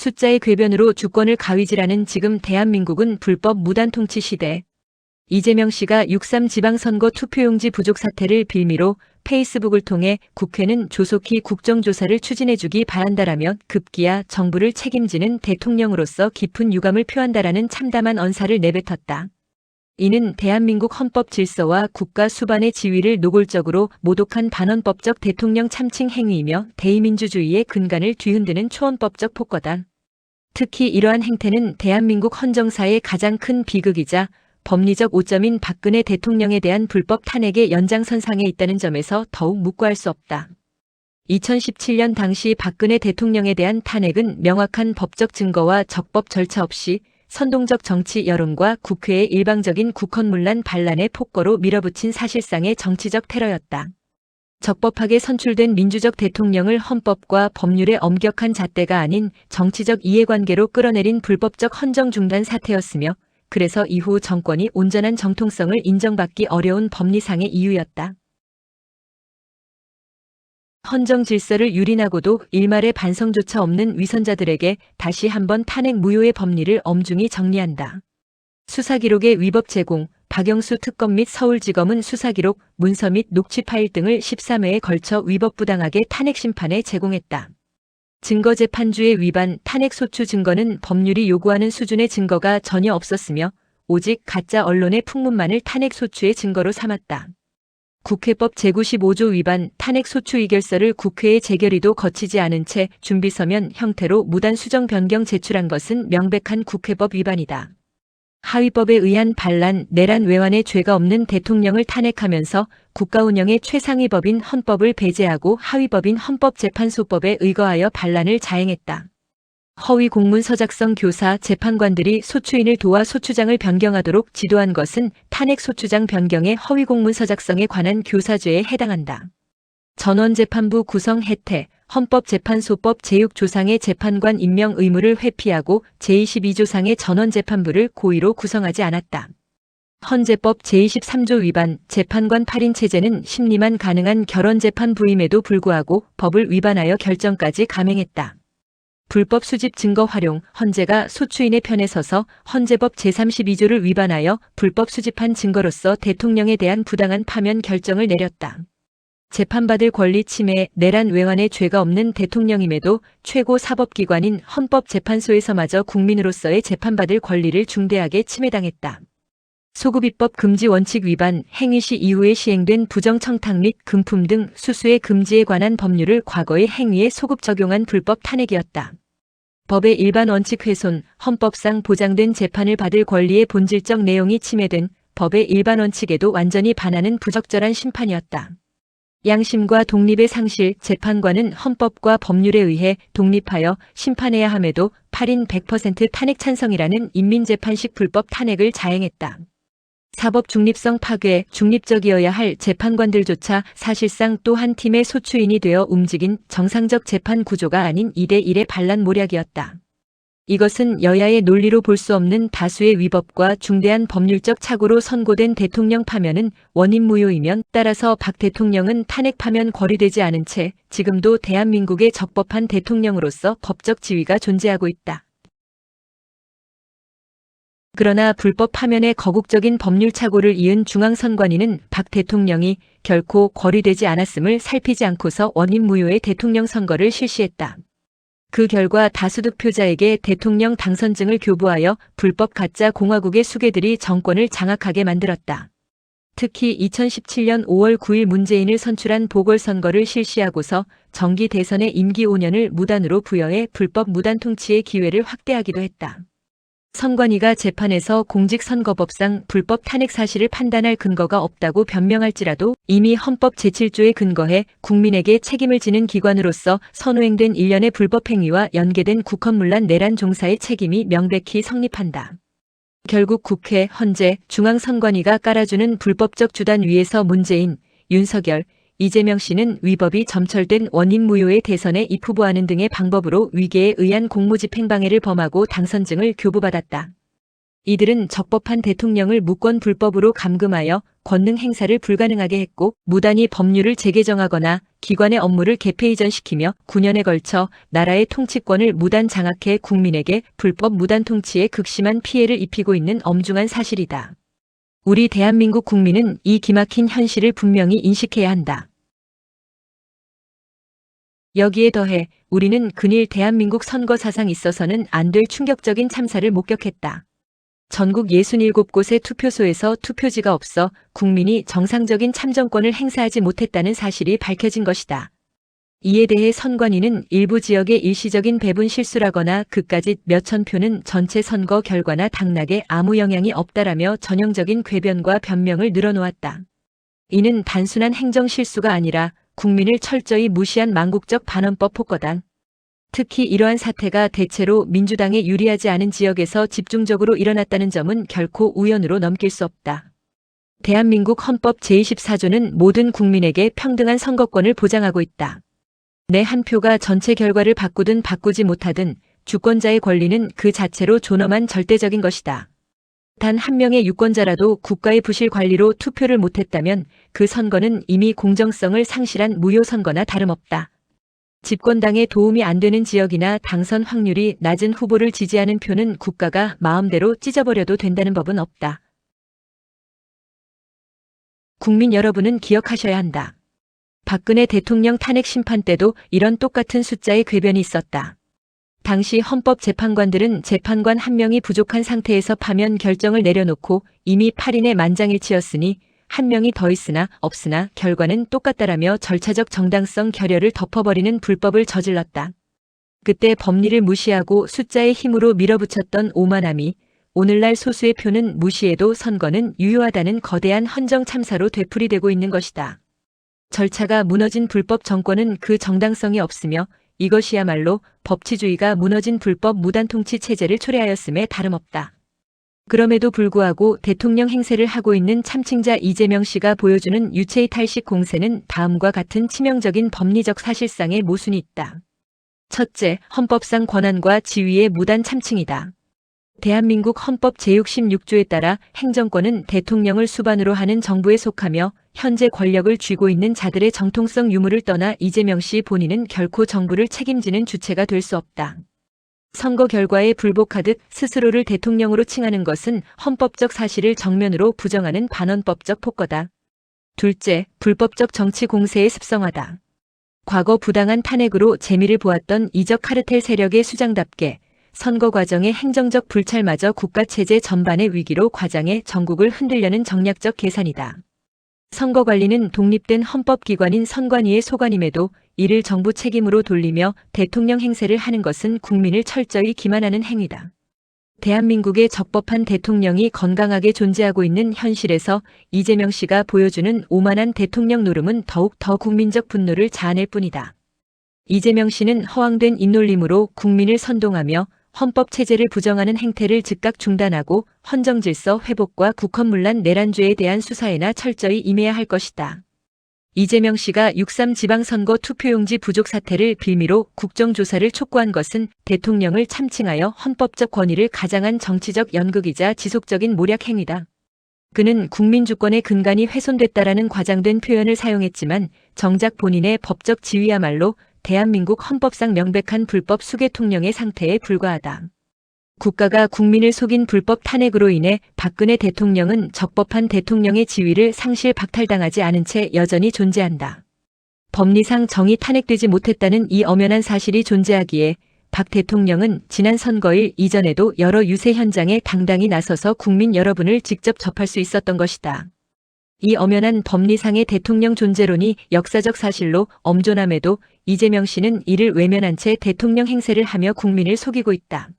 숫자의 궤변으로 주권을 가위질하는 지금 대한민국은 불법 무단 통치 시대. 이재명 씨가 6.3 지방선거 투표용지 부족 사태를 빌미로 페이스북을 통해 국회는 조속히 국정조사를 추진해주기 바란다라며 급기야 정부를 책임지는 대통령으로서 깊은 유감을 표한다라는 참담한 언사를 내뱉었다. 이는 대한민국 헌법 질서와 국가 수반의 지위를 노골적으로 모독한 반헌법적 대통령 참칭 행위이며 대의민주주의의 근간을 뒤흔드는 초헌법적 폭거다. 특히 이러한 행태는 대한민국 헌정사의 가장 큰 비극이자 법리적 오점인 박근혜 대통령에 대한 불법 탄핵의 연장선상에 있다는 점에서 더욱 묵과할 수 없다. 2017년 당시 박근혜 대통령에 대한 탄핵은 명확한 법적 증거와 적법 절차 없이 선동적 정치 여론과 국회의 일방적인 국헌문란 반란의 폭거로 밀어붙인 사실상의 정치적 테러였다. 적법하게 선출된 민주적 대통령을 헌법과 법률의 엄격한 잣대가 아닌 정치적 이해관계로 끌어내린 불법적 헌정 중단 사태였으며 그래서 이후 정권이 온전한 정통성을 인정받기 어려운 법리상의 이유였다. 헌정 질서를 유린하고도 일말의 반성조차 없는 위선자들에게 다시 한번 탄핵 무효의 법리를 엄중히 정리한다. 수사기록의 위법 제공, 박영수 특검 및 서울지검은 수사기록, 문서 및 녹취 파일 등을 13회에 걸쳐 위법부당하게 탄핵 심판에 제공했다. 증거재판주의 위반, 탄핵소추 증거는 법률이 요구하는 수준의 증거가 전혀 없었으며 오직 가짜 언론의 풍문만을 탄핵소추의 증거로 삼았다. 국회법 제95조 위반, 탄핵소추 의결서를 국회에 재결의도 거치지 않은 채 준비서면 형태로 무단 수정 변경 제출한 것은 명백한 국회법 위반이다. 하위법에 의한 반란, 내란 외환의 죄가 없는 대통령을 탄핵하면서 국가 운영의 최상위 법인 헌법을 배제하고 하위법인 헌법재판소법에 의거하여 반란을 자행했다. 허위 공문서 작성 교사, 재판관들이 소추인을 도와 소추장을 변경하도록 지도한 것은 탄핵 소추장 변경의 허위 공문서 작성에 관한 교사죄에 해당한다. 전원재판부 구성 혜택, 헌법재판소법 제6조상의 재판관 임명 의무를 회피하고 제22조상의 전원재판부를 고의로 구성하지 않았다. 헌재법 제23조 위반, 재판관 8인 체제는 심리만 가능한 결원재판 부임에도 불구하고 법을 위반하여 결정까지 감행했다. 불법 수집 증거 활용, 헌재가 소추인의 편에 서서 헌재법 제32조를 위반하여 불법 수집한 증거로서 대통령에 대한 부당한 파면 결정을 내렸다. 재판받을 권리 침해, 내란 외환의 죄가 없는 대통령임에도 최고 사법기관인 헌법재판소에서마저 국민으로서의 재판받을 권리를 중대하게 침해당했다. 소급입법 금지 원칙 위반, 행위 시 이후에 시행된 부정청탁 및 금품 등 수수의 금지에 관한 법률을 과거의 행위에 소급 적용한 불법 탄핵이었다. 법의 일반 원칙 훼손, 헌법상 보장된 재판을 받을 권리의 본질적 내용이 침해된 법의 일반 원칙에도 완전히 반하는 부적절한 심판이었다. 양심과 독립의 상실, 재판관은 헌법과 법률에 의해 독립하여 심판해야 함에도 8인 100% 탄핵 찬성이라는 인민재판식 불법 탄핵을 자행했다. 사법 중립성 파괴, 중립적이어야 할 재판관들조차 사실상 또 한 팀의 소추인이 되어 움직인 정상적 재판 구조가 아닌 2대1의 반란 모략이었다. 이것은 여야의 논리로 볼 수 없는 다수의 위법과 중대한 법률적 착오로 선고된 대통령 파면은 원인 무효이면 따라서 박 대통령은 탄핵 파면 거리되지 않은 채 지금도 대한민국의 적법한 대통령으로서 법적 지위가 존재하고 있다. 그러나 불법 파면에 거국적인 법률 착오를 이은 중앙선관위는 박 대통령이 결코 거리되지 않았음을 살피지 않고서 원인 무효의 대통령 선거를 실시했다. 그 결과 다수 득표자에게 대통령 당선증을 교부하여 불법 가짜 공화국의 수괴들이 정권을 장악하게 만들었다. 특히 2017년 5월 9일 문재인을 선출한 보궐선거를 실시하고서 정기 대선의 임기 5년을 무단으로 부여해 불법 무단 통치의 기회를 확대하기도 했다. 선관위가 재판에서 공직선거법상 불법 탄핵 사실을 판단할 근거가 없다고 변명할지라도 이미 헌법 제7조에 근거해 국민에게 책임을 지는 기관으로서 선호행된 일련의 불법 행위와 연계된 국헌문란 내란 종사의 책임이 명백히 성립한다. 결국 국회, 헌재, 중앙선관위가 깔아주는 불법적 주단 위에서 문재인, 윤석열, 이재명 씨는 위법이 점철된 원인 무효의 대선에 입후보하는 등의 방법으로 위계에 의한 공무집행방해를 범하고 당선증을 교부받았다. 이들은 적법한 대통령을 무권 불법으로 감금하여 권능 행사를 불가능하게 했고 무단히 법률을 재개정하거나 기관의 업무를 개폐이전시키며 9년에 걸쳐 나라의 통치권을 무단 장악해 국민에게 불법 무단 통치에 극심한 피해를 입히고 있는 엄중한 사실이다. 우리 대한민국 국민은 이 기막힌 현실을 분명히 인식해야 한다. 여기에 더해 우리는 근일 대한민국 선거 사상 있어서는 안 될 충격적인 참사를 목격했다. 전국 67곳의 투표소에서 투표지가 없어 국민이 정상적인 참정권을 행사하지 못했다는 사실이 밝혀진 것이다. 이에 대해 선관위는 일부 지역의 일시적인 배분 실수라거나 그까짓 몇천 표는 전체 선거 결과나 당락에 아무 영향이 없다라며 전형적인 궤변과 변명을 늘어놓았다. 이는 단순한 행정 실수가 아니라 국민을 철저히 무시한 망국적 반헌법 폭거다. 특히 이러한 사태가 대체로 민주당에 유리하지 않은 지역에서 집중적으로 일어났다는 점은 결코 우연으로 넘길 수 없다. 대한민국 헌법 제24조는 모든 국민에게 평등한 선거권을 보장하고 있다. 내 한 표가 전체 결과를 바꾸든 바꾸지 못하든 주권자의 권리는 그 자체로 존엄한 절대적인 것이다. 단 한 명의 유권자라도 국가의 부실 관리로 투표를 못했다면 그 선거는 이미 공정성을 상실한 무효 선거나 다름없다. 집권당에 도움이 안 되는 지역이나 당선 확률이 낮은 후보를 지지하는 표는 국가가 마음대로 찢어버려도 된다는 법은 없다. 국민 여러분은 기억하셔야 한다. 박근혜 대통령 탄핵 심판 때도 이런 똑같은 숫자의 궤변이 있었다. 당시 헌법재판관들은 재판관 한 명이 부족한 상태에서 파면 결정을 내려놓고 이미 8인의 만장일치였으니 한 명이 더 있으나 없으나 결과는 똑같다라며 절차적 정당성 결여를 덮어버리는 불법을 저질렀다. 그때 법리를 무시하고 숫자의 힘으로 밀어붙였던 오만함이 오늘날 소수의 표는 무시해도 선거는 유효하다는 거대한 헌정 참사로 되풀이되고 있는 것이다. 절차가 무너진 불법 정권은 그 정당성이 없으며 이것이야말로 법치주의가 무너진 불법 무단통치 체제를 초래하였음에 다름없다. 그럼에도 불구하고 대통령 행세를 하고 있는 참칭자 이재명 씨가 보여주는 유체의 탈식 공세는 다음과 같은 치명적인 법리적 사실상의 모순이 있다. 첫째, 헌법상 권한과 지위의 무단 참칭이다. 대한민국 헌법 제66조에 따라 행정권은 대통령을 수반으로 하는 정부에 속하며 현재 권력을 쥐고 있는 자들의 정통성 유무를 떠나 이재명 씨 본인은 결코 정부를 책임지는 주체가 될 수 없다. 선거 결과에 불복하듯 스스로를 대통령으로 칭하는 것은 헌법적 사실을 정면으로 부정하는 반헌법적 폭거다. 둘째, 불법적 정치 공세에 습성하다. 과거 부당한 탄핵으로 재미를 보았던 이적 카르텔 세력의 수장답게 선거 과정의 행정적 불찰마저 국가체제 전반의 위기로 과장해 전국을 흔들려는 정략적 계산이다. 선거관리는 독립된 헌법기관인 선관위의 소관임에도 이를 정부 책임으로 돌리며 대통령 행세를 하는 것은 국민을 철저히 기만하는 행위다. 대한민국의 적법한 대통령이 건강하게 존재하고 있는 현실에서 이재명 씨가 보여주는 오만한 대통령 노름은 더욱 더 국민적 분노를 자아낼 뿐이다. 이재명 씨는 허황된 인놀림으로 국민을 선동하며 헌법체제를 부정하는 행태를 즉각 중단하고 헌정질서 회복과 국헌문란 내란죄에 대한 수사에나 철저히 임해야 할 것이다. 이재명 씨가 6.3 지방선거 투표용지 부족 사태를 빌미로 국정조사를 촉구한 것은 대통령을 참칭하여 헌법적 권위를 가장한 정치적 연극이자 지속적인 모략 행위다. 그는 국민주권의 근간이 훼손됐다라는 과장된 표현을 사용했지만 정작 본인의 법적 지위야말로 대한민국 헌법상 명백한 불법 수계통령의 상태에 불과하다. 국가가 국민을 속인 불법 탄핵으로 인해 박근혜 대통령은 적법한 대통령의 지위를 상실 박탈당하지 않은 채 여전히 존재한다. 법리상 정의 탄핵되지 못했다는 이 엄연한 사실이 존재하기에 박 대통령은 지난 선거일 이전에도 여러 유세 현장에 당당히 나서서 국민 여러분을 직접 접할 수 있었던 것이다. 이 엄연한 법리상의 대통령 존재론이 역사적 사실로 엄존함에도 이재명 씨는 이를 외면한 채 대통령 행세를 하며 국민을 속이고 있다.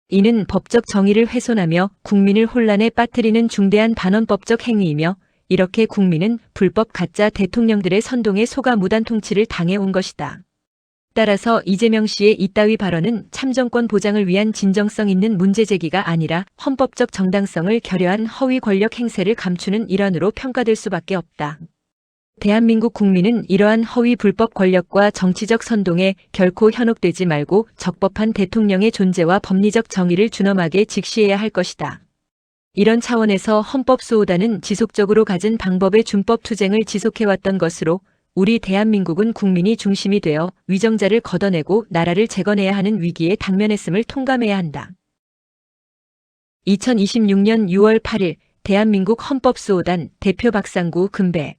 이는 법적 정의를 훼손하며 국민을 혼란에 빠뜨리는 중대한 반헌법적 행위이며 이렇게 국민은 불법 가짜 대통령들의 선동에 속아 무단 통치를 당해온 것이다. 따라서 이재명 씨의 이따위 발언은 참정권 보장을 위한 진정성 있는 문제 제기가 아니라 헌법적 정당성을 결여한 허위 권력 행세를 감추는 일환으로 평가될 수밖에 없다. 대한민국 국민은 이러한 허위 불법 권력과 정치적 선동에 결코 현혹되지 말고 적법한 대통령의 존재와 법리적 정의를 준엄하게 직시해야 할 것이다. 이런 차원에서 헌법수호단은 지속적으로 갖은 방법의 준법 투쟁을 지속해왔던 것으로 우리 대한민국은 국민이 중심이 되어 위정자를 걷어내고 나라를 재건해야 하는 위기에 당면했음을 통감해야 한다. 2026년 6월 8일 대한민국 헌법수호단 대표 박상구 금배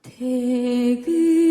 태극기